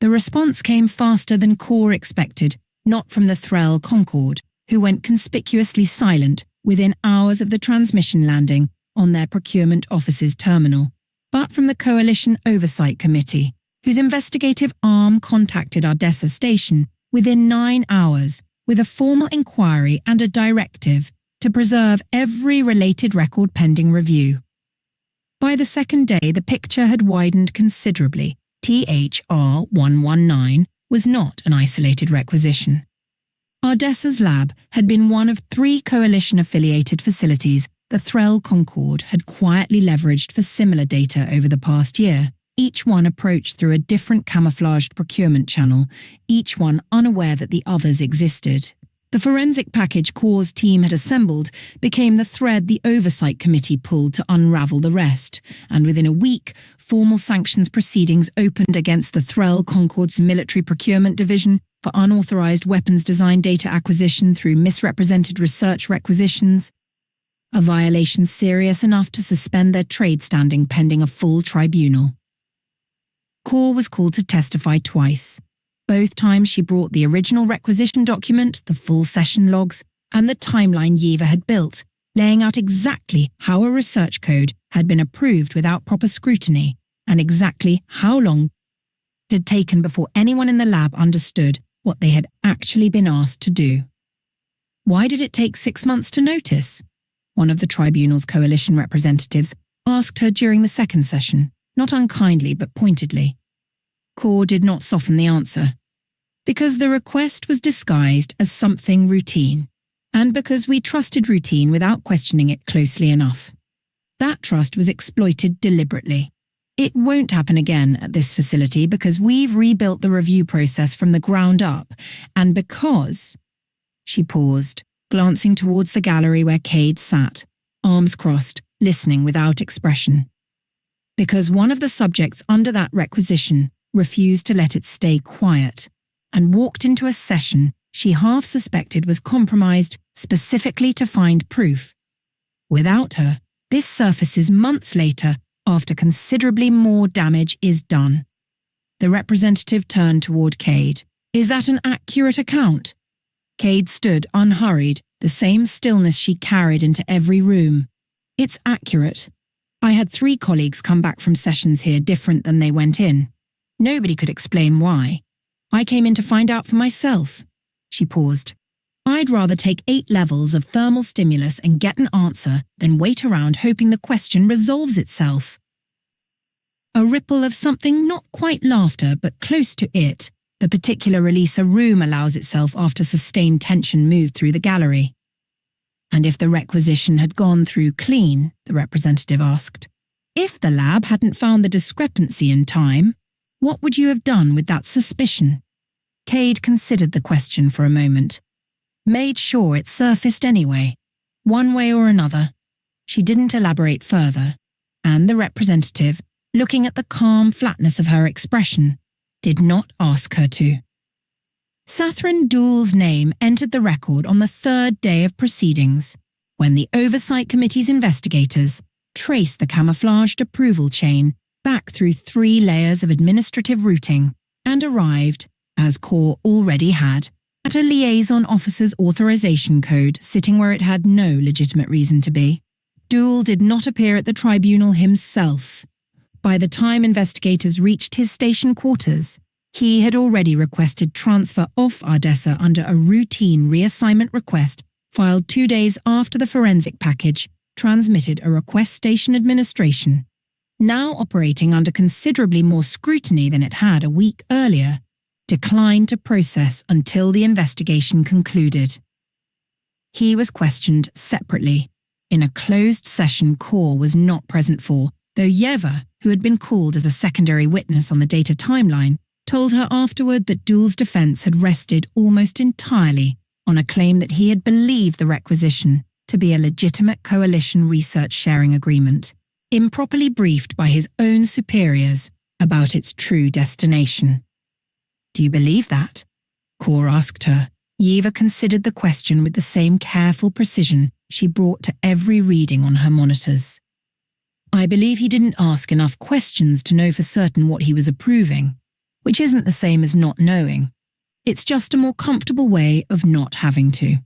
The response came faster than Core expected, not from the Threll Concorde, who went conspicuously silent within hours of the transmission landing on their procurement office's terminal, but from the Coalition Oversight Committee, whose investigative arm contacted Ardessa Station within 9 hours with a formal inquiry and a directive to preserve every related record pending review. By the second day, the picture had widened considerably. THR-119 was not an isolated requisition. Ardessa's lab had been one of 3 Coalition-affiliated facilities the Threll Concorde had quietly leveraged for similar data over the past year, each one approached through a different camouflaged procurement channel, each one unaware that the others existed. The forensic package Core's team had assembled became the thread the Oversight Committee pulled to unravel the rest, and within a week, formal sanctions proceedings opened against the Threll Concorde's Military Procurement Division for unauthorized weapons design data acquisition through misrepresented research requisitions, a violation serious enough to suspend their trade standing pending a full tribunal. Core was called to testify twice. Both times she brought the original requisition document, the full session logs, and the timeline Yeva had built, laying out exactly how a research code had been approved without proper scrutiny, and exactly how long it had taken before anyone in the lab understood what they had actually been asked to do. Why did it take 6 months to notice? One of the tribunal's coalition representatives asked her during the second session, not unkindly but pointedly. Core did not soften the answer. Because the request was disguised as something routine, and because we trusted routine without questioning it closely enough. That trust was exploited deliberately. It won't happen again at this facility because we've rebuilt the review process from the ground up, and because... She paused, glancing towards the gallery where Cade sat, arms crossed, listening without expression. Because one of the subjects under that requisition refused to let it stay quiet, and walked into a session she half suspected was compromised specifically to find proof. Without her, this surfaces months later after considerably more damage is done. The representative turned toward Cade. "Is that an accurate account?" Cade stood unhurried, the same stillness she carried into every room. "It's accurate. I had 3 colleagues come back from sessions here different than they went in. Nobody could explain why. I came in to find out for myself." She paused. "I'd rather take 8 levels of thermal stimulus and get an answer than wait around hoping the question resolves itself." A ripple of something not quite laughter but close to it, the particular release a room allows itself after sustained tension moved through the gallery. "And if the requisition had gone through clean?" the representative asked. "If the lab hadn't found the discrepancy in time, what would you have done with that suspicion?" Cade considered the question for a moment. Made sure it surfaced anyway, one way or another. She didn't elaborate further, and the representative, looking at the calm flatness of her expression, did not ask her to. Sathrin Dool's name entered the record on the 3rd day of proceedings, when the Oversight Committee's investigators traced the camouflaged approval chain back through 3 layers of administrative routing and arrived, as Core already had, at a liaison officer's authorization code sitting where it had no legitimate reason to be. Dool did not appear at the tribunal himself. By the time investigators reached his station quarters, he had already requested transfer off Ardessa under a routine reassignment request filed 2 days after the forensic package transmitted a request station administration, now operating under considerably more scrutiny than it had a week earlier, declined to process until the investigation concluded. He was questioned separately, in a closed session Core was not present for, though Yeva, who had been called as a secondary witness on the data timeline, told her afterward that Dool's defense had rested almost entirely on a claim that he had believed the requisition to be a legitimate coalition research sharing agreement, improperly briefed by his own superiors about its true destination. "Do you believe that?" Core asked her. Yeva considered the question with the same careful precision she brought to every reading on her monitors. "I believe he didn't ask enough questions to know for certain what he was approving, which isn't the same as not knowing. It's just a more comfortable way of not having to."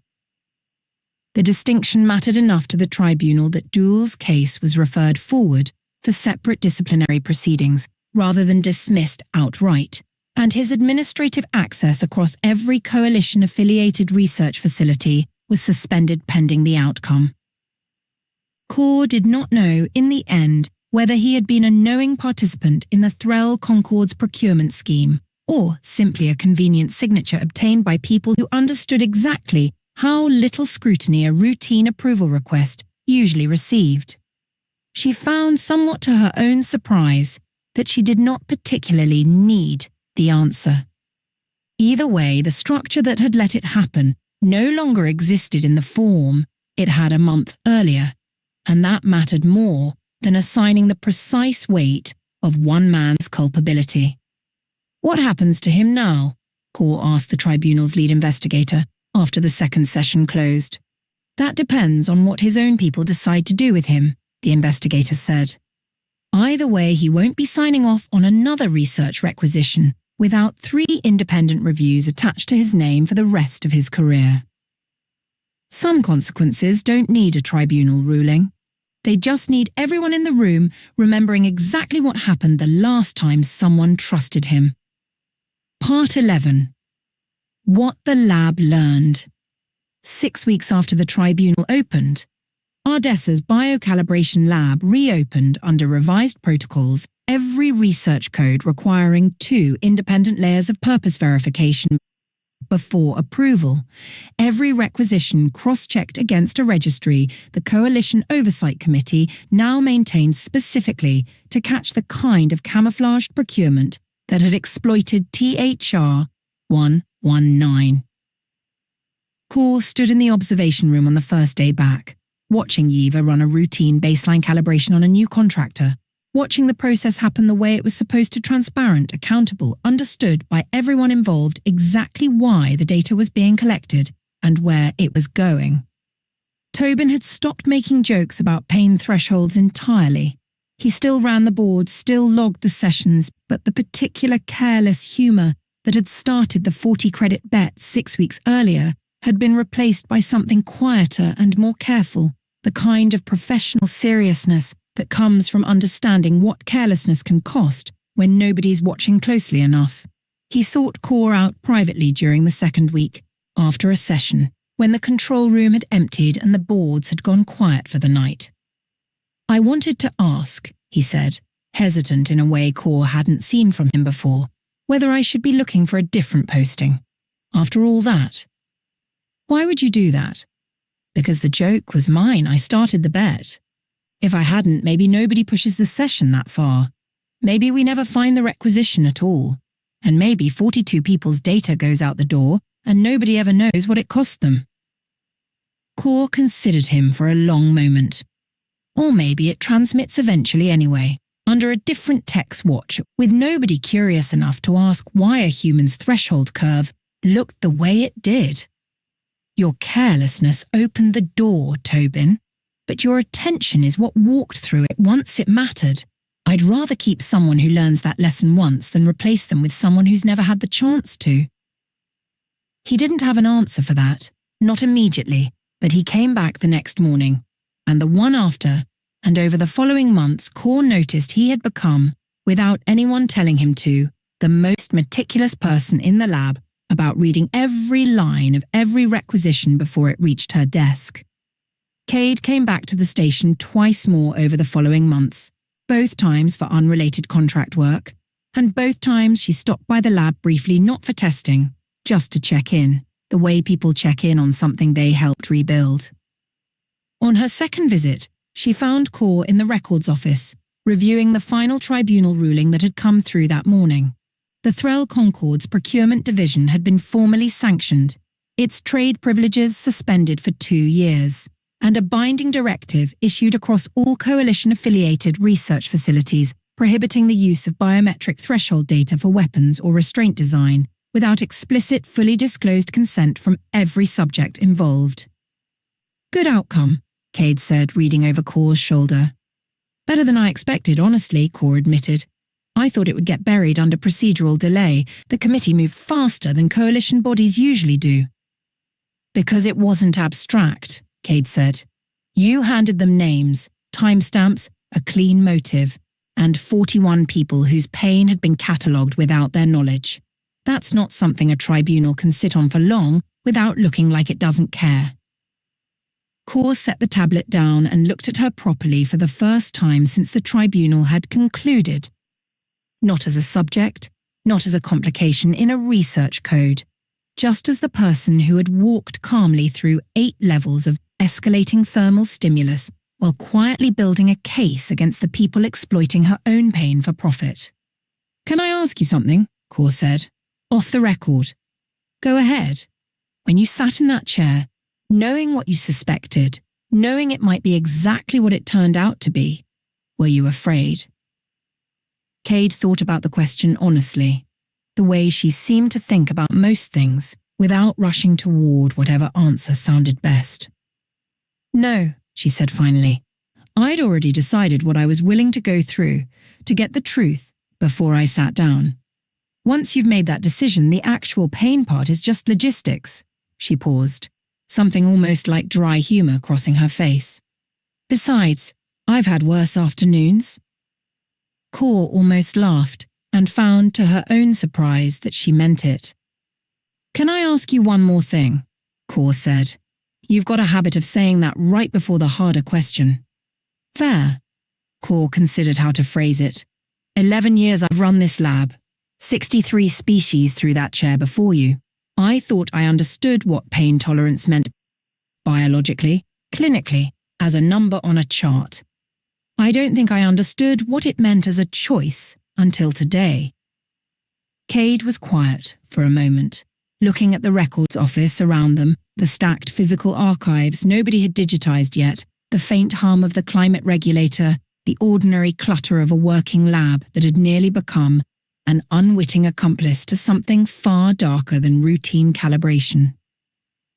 The distinction mattered enough to the tribunal that Dool's case was referred forward for separate disciplinary proceedings rather than dismissed outright, and his administrative access across every coalition-affiliated research facility was suspended pending the outcome. Core did not know, in the end, whether he had been a knowing participant in the Threll Concord's procurement scheme, or simply a convenient signature obtained by people who understood exactly how little scrutiny a routine approval request usually received. She found, somewhat to her own surprise, that she did not particularly need the answer. Either way, the structure that had let it happen no longer existed in the form it had a month earlier, and that mattered more than assigning the precise weight of one man's culpability. "What happens to him now?" Core asked the tribunal's lead investigator after the second session closed. "That depends on what his own people decide to do with him," the investigator said. "Either way, he won't be signing off on another research requisition without 3 independent reviews attached to his name for the rest of his career." Some consequences don't need a tribunal ruling. They just need everyone in the room remembering exactly what happened the last time someone trusted him. Part 11. What the lab learned. 6 weeks after the tribunal opened, Ardessa's biocalibration lab reopened under revised protocols, every research code requiring 2 independent layers of purpose verification before approval, every requisition cross-checked against a registry the Coalition Oversight Committee now maintained specifically to catch the kind of camouflaged procurement that had exploited THR 119. Core stood in the observation room on the first day back, watching Yeva run a routine baseline calibration on a new contractor, watching the process happen the way it was supposed to: transparent, accountable, understood by everyone involved exactly why the data was being collected and where it was going. Tobin had stopped making jokes about pain thresholds entirely. He still ran the boards, still logged the sessions, but the particular careless humour that had started the 40-credit bet 6 weeks earlier had been replaced by something quieter and more careful, the kind of professional seriousness that comes from understanding what carelessness can cost when nobody's watching closely enough. He sought Core out privately during the second week, after a session, when the control room had emptied and the boards had gone quiet for the night. "I wanted to ask," he said, hesitant in a way Core hadn't seen from him before, "whether I should be looking for a different posting. After all that." "Why would you do that?" "Because the joke was mine. I started the bet. If I hadn't, maybe nobody pushes the session that far. Maybe we never find the requisition at all. And maybe 42 people's data goes out the door and nobody ever knows what it cost them." Core considered him for a long moment. Or maybe it transmits eventually anyway, under a different tech's watch, with nobody curious enough to ask why a human's threshold curve looked the way it did. "Your carelessness opened the door, Tobin. But your attention is what walked through it once it mattered. I'd rather keep someone who learns that lesson once than replace them with someone who's never had the chance to." He didn't have an answer for that, not immediately, but he came back the next morning, and the one after, and over the following months Core noticed he had become, without anyone telling him to, the most meticulous person in the lab about reading every line of every requisition before it reached her desk. Cade came back to the station twice more over the following months, both times for unrelated contract work, and both times she stopped by the lab briefly not for testing, just to check in, the way people check in on something they helped rebuild. On her second visit, she found Core in the records office, reviewing the final tribunal ruling that had come through that morning. The Threll Concord's procurement division had been formally sanctioned, its trade privileges suspended for 2 years, and a binding directive issued across all coalition-affiliated research facilities prohibiting the use of biometric threshold data for weapons or restraint design without explicit, fully disclosed consent from every subject involved. Good outcome, Cade said, reading over Core's shoulder. Better than I expected, honestly, Core admitted. I thought it would get buried under procedural delay. The committee moved faster than coalition bodies usually do. Because it wasn't abstract, Cade said. You handed them names, timestamps, a clean motive, and 41 people whose pain had been catalogued without their knowledge. That's not something a tribunal can sit on for long without looking like it doesn't care. Core set the tablet down and looked at her properly for the first time since the tribunal had concluded. Not as a subject, not as a complication in a research code, just as the person who had walked calmly through 8 levels of escalating thermal stimulus while quietly building a case against the people exploiting her own pain for profit. Can I ask you something? Core said. Off the record. Go ahead. When you sat in that chair, knowing what you suspected, knowing it might be exactly what it turned out to be, were you afraid? Cade thought about the question honestly, the way she seemed to think about most things, without rushing toward whatever answer sounded best. No, she said finally. I'd already decided what I was willing to go through, to get the truth, before I sat down. Once you've made that decision, the actual pain part is just logistics. She paused, something almost like dry humor crossing her face. Besides, I've had worse afternoons. Core almost laughed, and found to her own surprise that she meant it. Can I ask you one more thing? Core said. You've got a habit of saying that right before the harder question. Fair. Core considered how to phrase it. 11 years I've run this lab. 63 species through that chair before you. I thought I understood what pain tolerance meant biologically, clinically, as a number on a chart. I don't think I understood what it meant as a choice until today. Cade was quiet for a moment, looking at the records office around them, the stacked physical archives nobody had digitized yet, the faint hum of the climate regulator, the ordinary clutter of a working lab that had nearly become an unwitting accomplice to something far darker than routine calibration.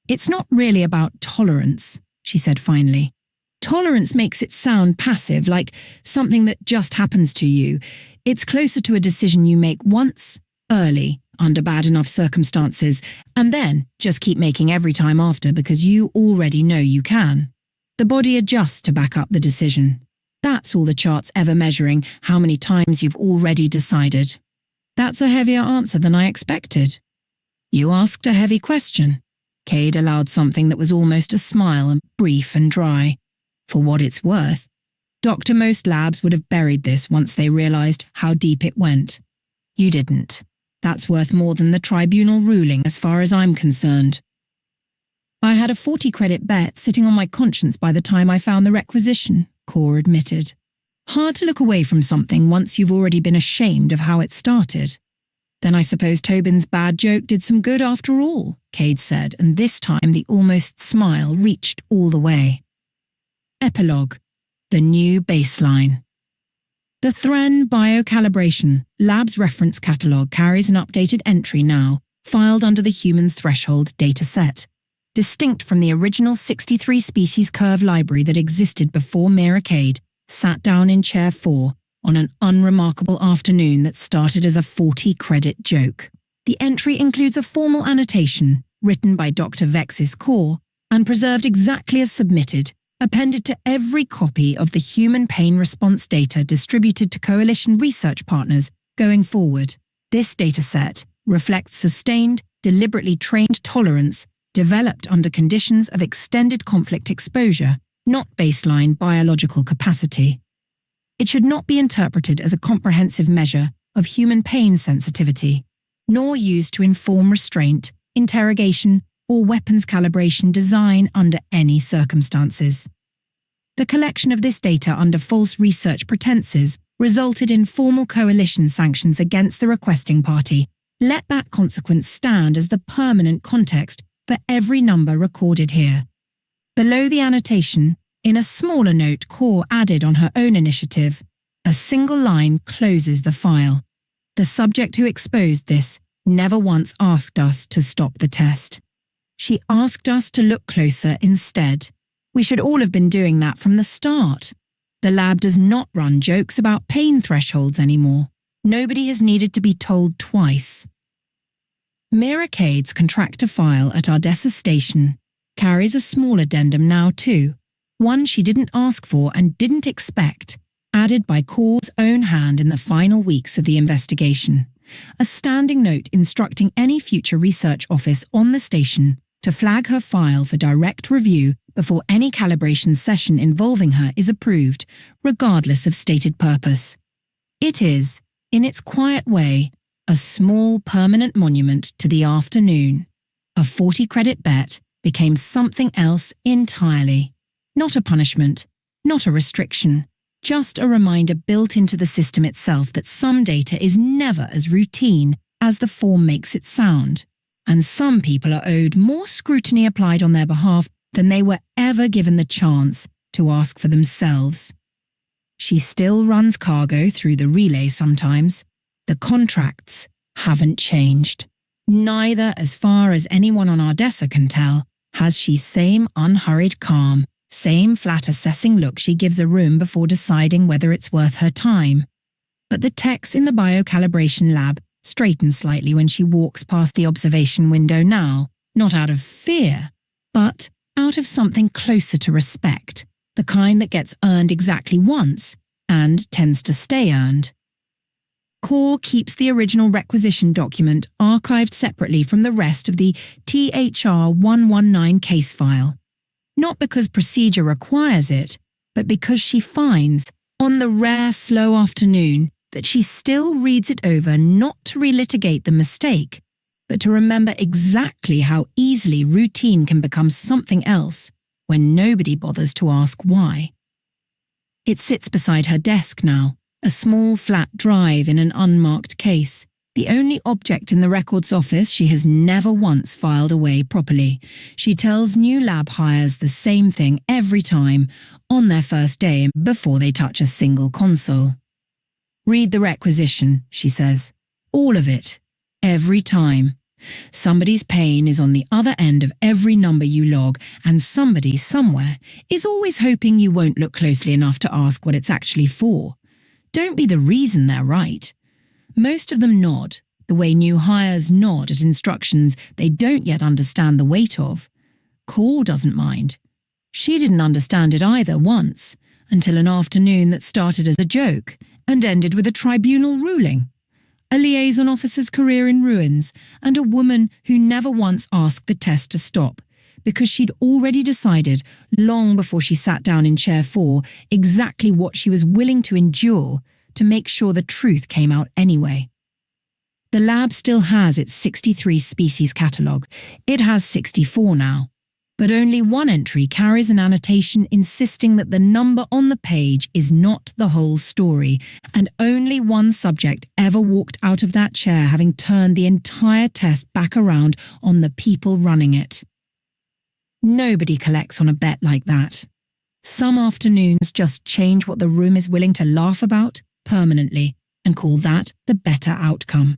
It's not really about tolerance, she said finally. Tolerance makes it sound passive, like something that just happens to you. It's closer to a decision you make once, early, under bad enough circumstances, and then just keep making every time after because you already know you can. The body adjusts to back up the decision. That's all the chart's ever measuring, how many times you've already decided. That's a heavier answer than I expected. You asked a heavy question. Cade allowed something that was almost a smile, and brief and dry. For what it's worth, most labs would have buried this once they realized how deep it went. You didn't. That's worth more than the tribunal ruling as far as I'm concerned. I had a 40-credit bet sitting on my conscience by the time I found the requisition, Core admitted. Hard to look away from something once you've already been ashamed of how it started. Then I suppose Tobin's bad joke did some good after all, Cade said, and this time the almost smile reached all the way. Epilogue, the new baseline. The Thren Biocalibration Labs Reference Catalogue carries an updated entry now, filed under the Human Threshold dataset, distinct from the original 63 species curve library that existed before Mira Cade sat down in Chair 4 on an unremarkable afternoon that started as a 40-credit joke. The entry includes a formal annotation written by Dr. Vex's core, and preserved exactly as submitted, appended to every copy of the human pain response data distributed to coalition research partners going forward. This dataset reflects sustained, deliberately trained tolerance developed under conditions of extended conflict exposure, not baseline biological capacity. It should not be interpreted as a comprehensive measure of human pain sensitivity, nor used to inform restraint, interrogation, or weapons calibration design under any circumstances. The collection of this data under false research pretenses resulted in formal coalition sanctions against the requesting party. Let that consequence stand as the permanent context for every number recorded here. Below the annotation, in a smaller note Core added on her own initiative, a single line closes the file. The subject who exposed this never once asked us to stop the test. She asked us to look closer instead. We should all have been doing that from the start. The lab does not run jokes about pain thresholds anymore. Nobody has needed to be told twice. Mira Cade's contractor file at Ardessa Station carries a small addendum now too, one she didn't ask for and didn't expect, added by Core's own hand in the final weeks of the investigation. A standing note instructing any future research office on the station to flag her file for direct review before any calibration session involving her is approved, regardless of stated purpose. It is, in its quiet way, a small permanent monument to the afternoon. A 40-credit bet became something else entirely. Not a punishment, not a restriction, just a reminder built into the system itself that some data is never as routine as the form makes it sound, and some people are owed more scrutiny applied on their behalf than they were ever given the chance to ask for themselves. She still runs cargo through the relay sometimes. The contracts haven't changed. Neither, as far as anyone on Ardessa can tell, has she same unhurried calm, same flat assessing look she gives a room before deciding whether it's worth her time. But the techs in the biocalibration lab straighten slightly when she walks past the observation window now, not out of fear, but out of something closer to respect, the kind that gets earned exactly once and tends to stay earned. Core keeps the original requisition document archived separately from the rest of the THR 119 case file. Not because procedure requires it, but because she finds, on the rare slow afternoon, that she still reads it over not to relitigate the mistake, but to remember exactly how easily routine can become something else when nobody bothers to ask why. It sits beside her desk now, a small flat drive in an unmarked case, the only object in the records office she has never once filed away properly. She tells new lab hires the same thing every time, on their first day before they touch a single console. Read the requisition, she says. All of it. Every time. Somebody's pain is on the other end of every number you log, and somebody somewhere is always hoping you won't look closely enough to ask what it's actually for. Don't be the reason they're right. Most of them nod, the way new hires nod at instructions they don't yet understand the weight of. Core doesn't mind. She didn't understand it either once, until an afternoon that started as a joke and ended with a tribunal ruling. A liaison officer's career in ruins, and a woman who never once asked the test to stop, because she'd already decided, long before she sat down in chair 4, exactly what she was willing to endure to make sure the truth came out anyway. The lab still has its 63 species catalogue. It has 64 now. But only one entry carries an annotation insisting that the number on the page is not the whole story, and only one subject ever walked out of that chair having turned the entire test back around on the people running it. Nobody collects on a bet like that. Some afternoons just change what the room is willing to laugh about permanently and call that the better outcome.